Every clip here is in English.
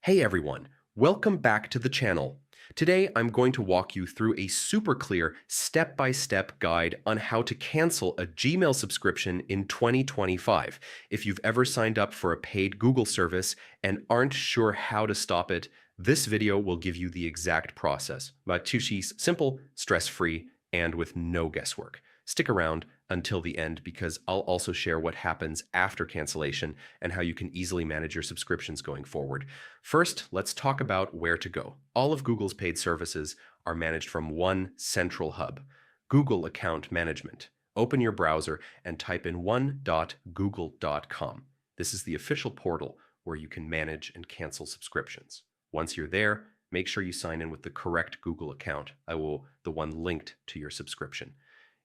Hey everyone, welcome back to the channel. Today I'm going to walk you through a super clear step-by-step guide on how to cancel a Gmail subscription in 2025. If you've ever signed up for a paid Google service and aren't sure how to stop it, this video will give you the exact process. Matushis, simple, stress-free, and with no guesswork. Stick around until the end because I'll also share what happens after cancellation and how you can easily manage your subscriptions going forward. First, let's talk about where to go. All of Google's paid services are managed from one central hub, Google Account Management. Open your browser and type in one.google.com. This is the official portal where you can manage and cancel subscriptions. Once you're there, make sure you sign in with the correct Google account, the one linked to your subscription.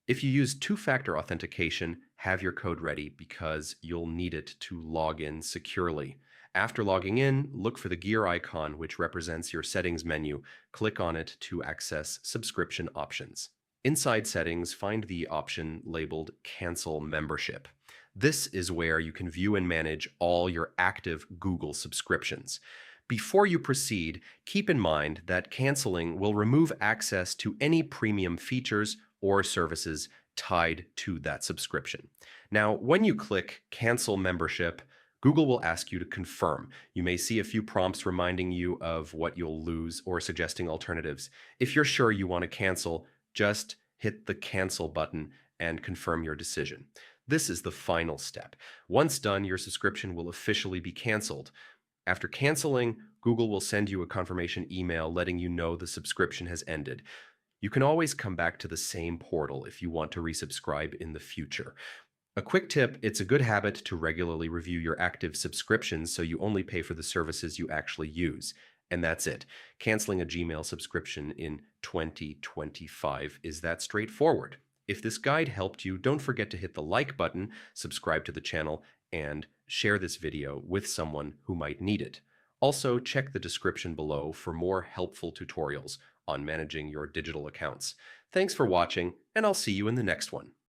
If you use two-factor authentication, have your code ready because you'll need it to log in securely. After logging in, look for the gear icon, which represents your settings menu. Click on it to access subscription options. Inside settings, find the option labeled Cancel Membership. This is where you can view and manage all your active Google subscriptions. Before you proceed, keep in mind that canceling will remove access to any premium features or services tied to that subscription. Now, when you click Cancel Membership, Google will ask you to confirm. You may see a few prompts reminding you of what you'll lose or suggesting alternatives. If you're sure you want to cancel, just hit the Cancel button and confirm your decision. This is the final step. Once done, your subscription will officially be canceled. After canceling, Google will send you a confirmation email letting you know the subscription has ended. You can always come back to the same portal if you want to resubscribe in the future. A quick tip, it's a good habit to regularly review your active subscriptions so you only pay for the services you actually use. And that's it. Canceling a Gmail subscription in 2025 is that straightforward. If this guide helped you, don't forget to hit the like button, subscribe to the channel, and share this video with someone who might need it. Also, check the description below for more helpful tutorials on managing your digital accounts. Thanks for watching, and I'll see you in the next one.